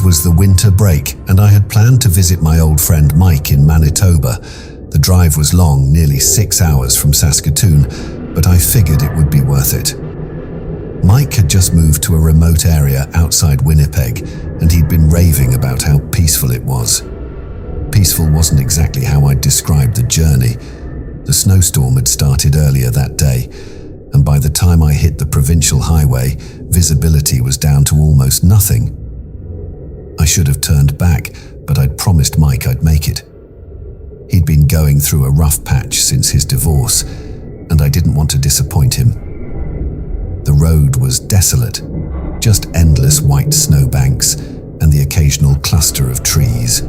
was the winter break, and I had planned to visit my old friend Mike in Manitoba. The drive was long, nearly 6 hours from Saskatoon, but I figured it would be worth it. Mike had just moved to a remote area outside Winnipeg, and he'd been raving about how peaceful it was. Peaceful wasn't exactly how I'd described the journey. The snowstorm had started earlier that day, and by the time I hit the provincial highway, visibility was down to almost nothing. I should have turned back, but I'd promised Mike I'd make it. He'd been going through a rough patch since his divorce, and I didn't want to disappoint him. The road was desolate, just endless white snowbanks and the occasional cluster of trees.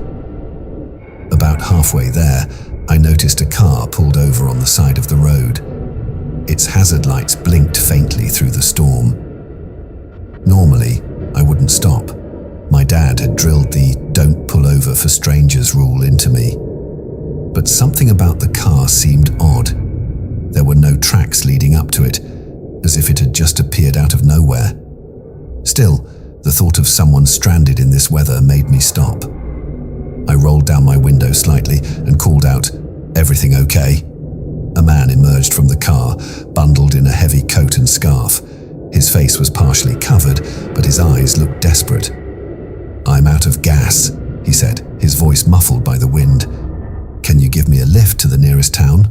About halfway there, I noticed a car pulled over on the side of the road. Its hazard lights blinked faintly through the storm. Normally, I wouldn't stop. My dad had drilled the "don't pull over for strangers" rule into me. But something about the car seemed odd. There were no tracks leading up to it, as if it had just appeared out of nowhere. Still, the thought of someone stranded in this weather made me stop. I rolled down my window slightly and called out, "Everything okay?" A man emerged from the car, bundled in a heavy coat and scarf. His face was partially covered, but his eyes looked desperate. "I'm out of gas," he said, his voice muffled by the wind. "Can you give me a lift to the nearest town?"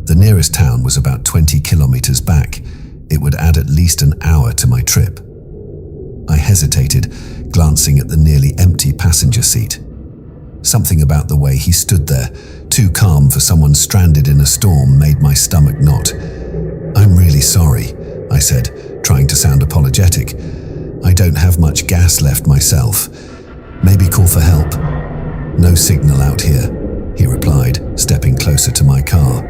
The nearest town was about 20 kilometers back. It would add at least an hour to my trip. I hesitated, glancing at the nearly empty passenger seat. Something about the way he stood there, too calm for someone stranded in a storm, made my stomach knot. "I'm really sorry," I said, trying to sound apologetic. "I don't have much gas left myself. Maybe call for help." "No signal out here," he replied, stepping closer to my car.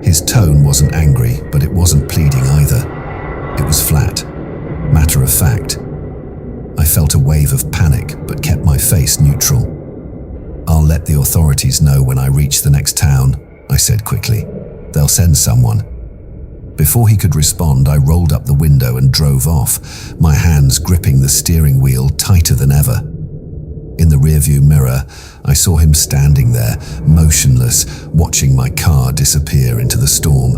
His tone wasn't angry, but it wasn't pleading either. It was flat, matter of fact. I felt a wave of panic, but kept my face neutral. "I'll let the authorities know when I reach the next town," I said quickly. "They'll send someone." Before he could respond, I rolled up the window and drove off, my hands gripping the steering wheel tighter than ever. In the rearview mirror, I saw him standing there, motionless, watching my car disappear into the storm.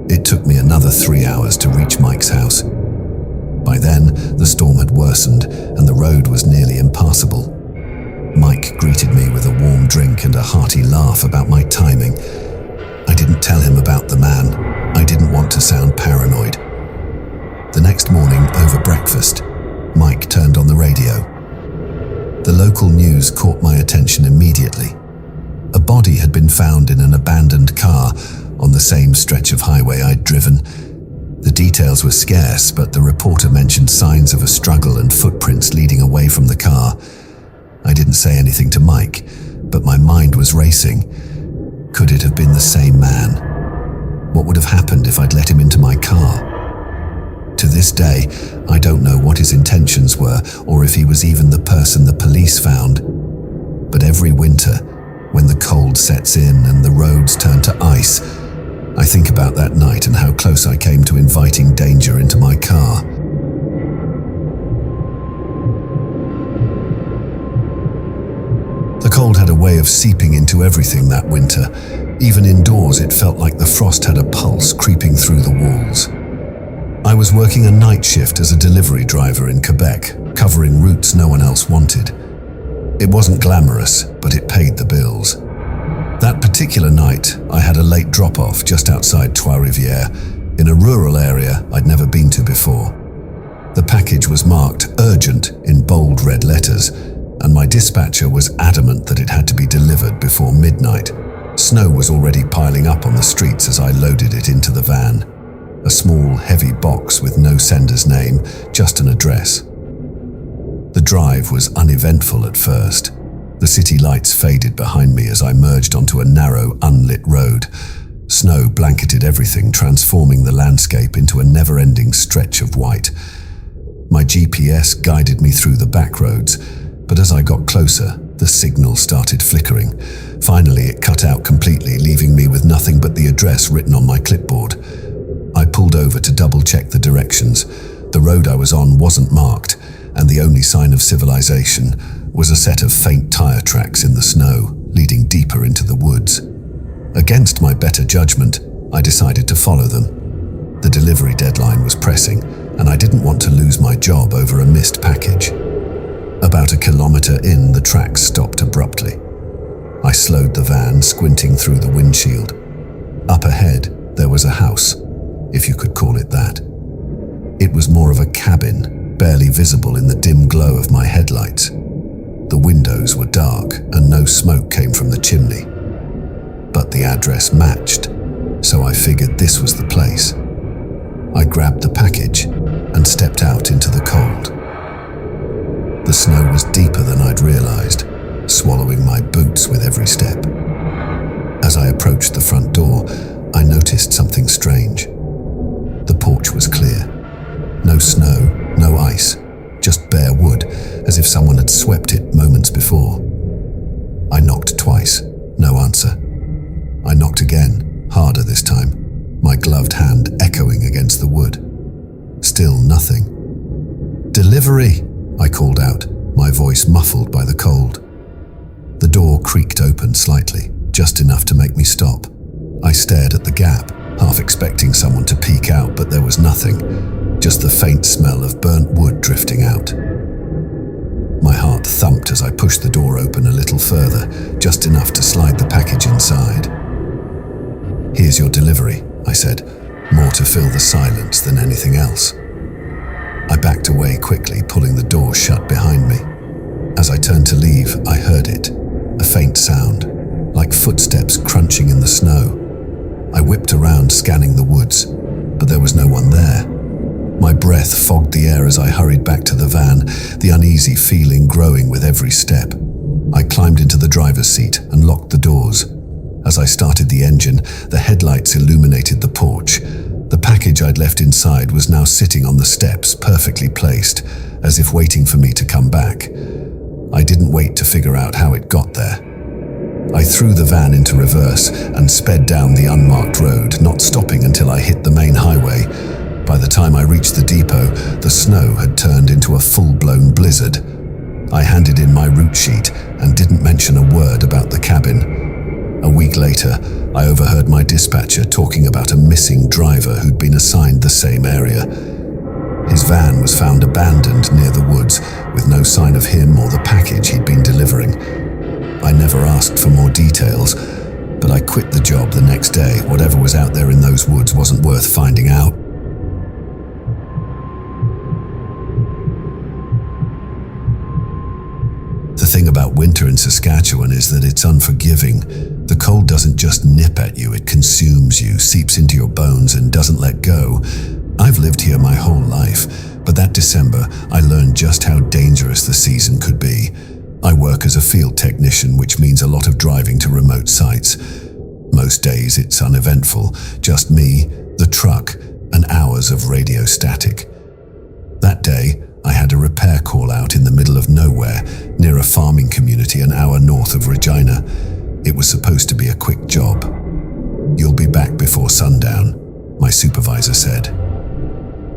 It took me another 3 hours to reach Mike's house. By then, the storm had worsened, and the road was nearly impassable. Mike greeted me with a warm drink and a hearty laugh about my timing. I didn't tell him about the man. I didn't want to sound paranoid. The next morning, over breakfast, Mike turned on the radio. The local news caught my attention immediately. A body had been found in an abandoned car on the same stretch of highway I'd driven. The details were scarce, but the reporter mentioned signs of a struggle and footprints leading away from the car. I didn't say anything to Mike, but my mind was racing. Could it have been the same man? What would have happened if I'd let him into my car? To this day, I don't know what his intentions were or if he was even the person the police found. But every winter, when the cold sets in and the roads turn to ice, I think about that night and how close I came to inviting danger into my car. The cold had a way of seeping into everything that winter. Even indoors, it felt like the frost had a pulse creeping through the walls. I was working a night shift as a delivery driver in Quebec, covering routes no one else wanted. It wasn't glamorous, but it paid the bills. That particular night, I had a late drop-off just outside Trois-Rivières, in a rural area I'd never been to before. The package was marked urgent in bold red letters, and my dispatcher was adamant that it had to be delivered before midnight. Snow was already piling up on the streets as I loaded it into the van. A small, heavy box with no sender's name, just an address. The drive was uneventful at first. The city lights faded behind me as I merged onto a narrow, unlit road. Snow blanketed everything, transforming the landscape into a never-ending stretch of white. My GPS guided me through the back roads, but as I got closer, the signal started flickering. Finally, it cut out completely, leaving me with nothing but the address written on my clipboard. I pulled over to double-check the directions. The road I was on wasn't marked, and the only sign of civilization was a set of faint tire tracks in the snow, leading deeper into the woods. Against my better judgment, I decided to follow them. The delivery deadline was pressing, and I didn't want to lose my job over a missed package. About a kilometer in, the tracks stopped abruptly. I slowed the van, squinting through the windshield. Up ahead, there was a house, if you could call it that. It was more of a cabin, barely visible in the dim glow of my headlights. The windows were dark, and no smoke came from the chimney. But the address matched, so I figured this was the place. I grabbed the package and stepped out into the cold. The snow was deeper than I'd realized, swallowing my boots with every step. As I approached the front door, I noticed something strange. The porch was clear. No snow, no ice, just bare wood, as if someone had swept it moments before. I knocked twice, no answer. I knocked again, harder this time, my gloved hand echoing against the wood. Still nothing. "Delivery!" I called out, my voice muffled by the cold. The door creaked open slightly, just enough to make me stop. I stared at the gap, half expecting someone to peek out, but there was nothing, just the faint smell of burnt wood drifting out. My heart thumped as I pushed the door open a little further, just enough to slide the package inside. "Here's your delivery," I said, more to fill the silence than anything else. I backed away quickly, pulling the door shut behind me. As I turned to leave, I heard it, a faint sound, like footsteps crunching in the snow. I whipped around, scanning the woods, but there was no one there. My breath fogged the air as I hurried back to the van, the uneasy feeling growing with every step. I climbed into the driver's seat and locked the doors. As I started the engine, the headlights illuminated the porch. The package I'd left inside was now sitting on the steps, perfectly placed, as if waiting for me to come back. I didn't wait to figure out how it got there. I threw the van into reverse and sped down the unmarked road, not stopping until I hit the main highway. By the time I reached the depot, the snow had turned into a full-blown blizzard. I handed in my route sheet and didn't mention a word about the cabin. A week later, I overheard my dispatcher talking about a missing driver who'd been assigned the same area. His van was found abandoned near the woods, with no sign of him or the package he'd been delivering. I never asked for more details, but I quit the job the next day. Whatever was out there in those woods wasn't worth finding out. The thing about winter in Saskatchewan is that it's unforgiving. The cold doesn't just nip at you, it consumes you, seeps into your bones and doesn't let go. I've lived here my whole life, but that December I learned just how dangerous the season could be. I work as a field technician, which means a lot of driving to remote sites. Most days it's uneventful, just me, the truck, and hours of radio static. That day, I had a repair call out in the middle of nowhere, near a farming community an hour north of Regina. It was supposed to be a quick job. "You'll be back before sundown," my supervisor said.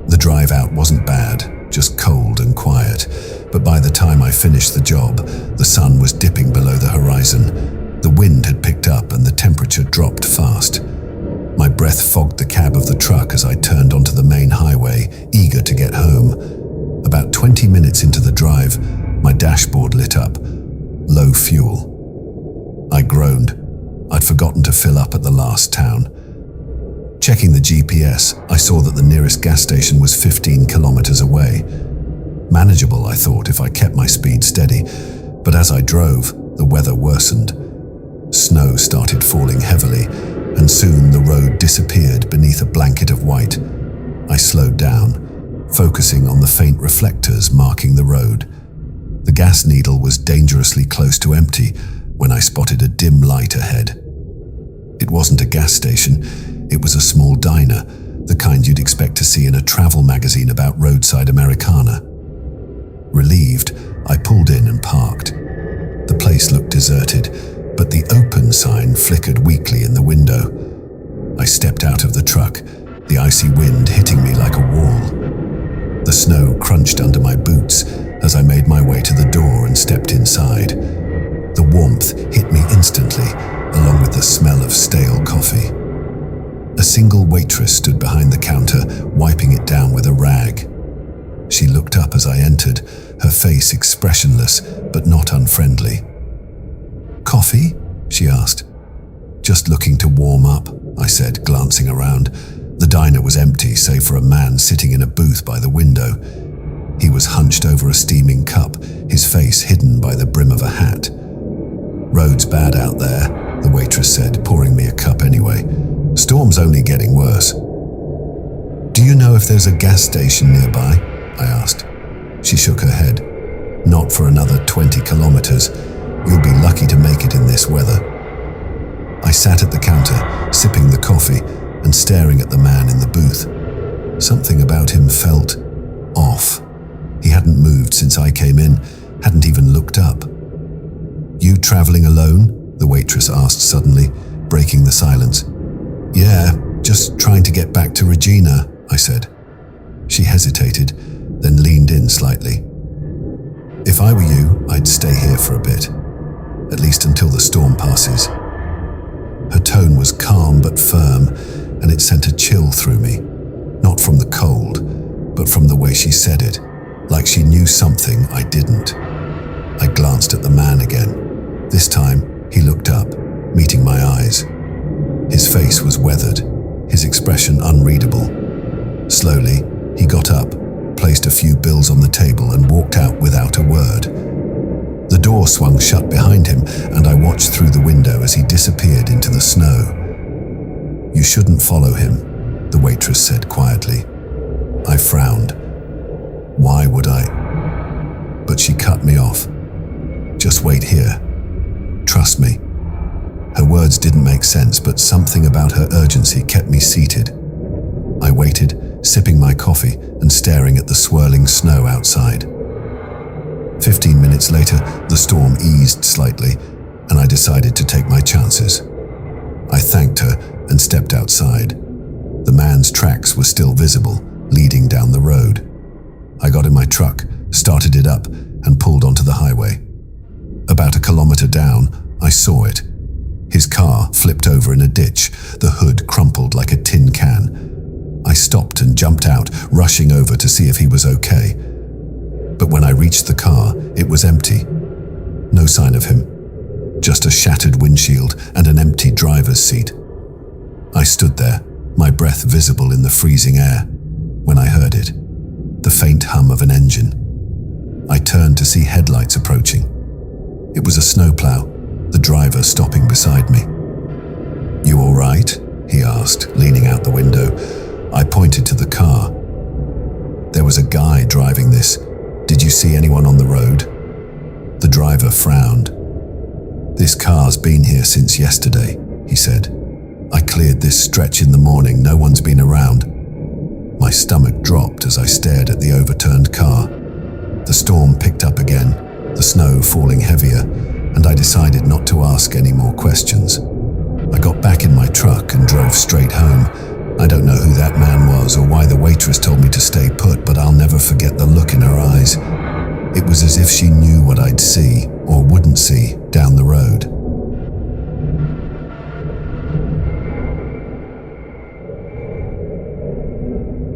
The drive out wasn't bad, just cold and quiet, but by the time I finished the job, the sun was dipping below the horizon. The wind had picked up and the temperature dropped fast. My breath fogged the cab of the truck as I turned onto the main highway, eager to get home. About 20 minutes into the drive, my dashboard lit up. Low fuel. I groaned. I'd forgotten to fill up at the last town. Checking the GPS, I saw that the nearest gas station was 15 kilometers away. Manageable, I thought, if I kept my speed steady, but as I drove, the weather worsened. Snow started falling heavily, and soon the road disappeared beneath a blanket of white. I slowed down, focusing on the faint reflectors marking the road. The gas needle was dangerously close to empty when I spotted a dim light ahead. It wasn't a gas station, it was a small diner, the kind you'd expect to see in a travel magazine about roadside Americana. Relieved, I pulled in and parked. The place looked deserted, but the open sign flickered weakly in the window. I stepped out of the truck, the icy wind hitting me like a wall. The snow crunched under my boots, as I made my way to the door and stepped inside. The warmth hit me instantly, along with the smell of stale coffee. A single waitress stood behind the counter, wiping it down with a rag. She looked up as I entered, her face expressionless but not unfriendly. "Coffee?" she asked. "Just looking to warm up," I said, glancing around. The diner was empty, save for a man sitting in a booth by the window. He was hunched over a steaming cup, his face hidden by the brim of a hat. "Road's bad out there," the waitress said, pouring me a cup anyway. "Storm's only getting worse." "Do you know if there's a gas station nearby?" I asked. She shook her head. "Not for another 20 kilometers. You'll be lucky to make it in this weather." I sat at the counter, sipping the coffee and staring at the man in the booth. Something about him felt off. He hadn't moved since I came in, hadn't even looked up. "You traveling alone?" the waitress asked suddenly, breaking the silence. "Yeah, just trying to get back to Regina," I said. She hesitated, then leaned in slightly. "If I were you, I'd stay here for a bit, at least until the storm passes." Her tone was calm but firm, and it sent a chill through me, not from the cold, but from the way she said it, like she knew something I didn't. I glanced at the man again. This time, he looked up, meeting my eyes. His face was weathered, his expression unreadable. Slowly, he got up, placed a few bills on the table and walked out without a word. The door swung shut behind him, and I watched through the window as he disappeared into the snow. "You shouldn't follow him," the waitress said quietly. I frowned. Why would I? But she cut me off. "Just wait here. Trust me." Her words didn't make sense, but something about her urgency kept me seated. I waited, sipping my coffee and staring at the swirling snow outside. 15 minutes later, the storm eased slightly, and I decided to take my chances. I thanked her and stepped outside. The man's tracks were still visible, leading down the road. I got in my truck, started it up, and pulled onto the highway. About a kilometer down, I saw it. His car flipped over in a ditch, the hood crumpled like a tin can. I stopped and jumped out, rushing over to see if he was okay. But when I reached the car, it was empty. No sign of him. Just a shattered windshield and an empty driver's seat. I stood there, my breath visible in the freezing air, when I heard it. The faint hum of an engine. I turned to see headlights approaching. It was a snowplow, the driver stopping beside me. "You all right?" he asked, leaning out the window. I pointed to the car. "There was a guy driving this. Did you see anyone on the road?" The driver frowned. "This car's been here since yesterday," he said. "I cleared this stretch in the morning. No one's been around." My stomach dropped as I stared at the overturned car. The storm picked up again, the snow falling heavier, and I decided not to ask any more questions. I got back in my truck and drove straight home. I don't know who that man was or why the waitress told me to stay put, but I'll never forget the look in her eyes. It was as if she knew what I'd see, or wouldn't see, down the road.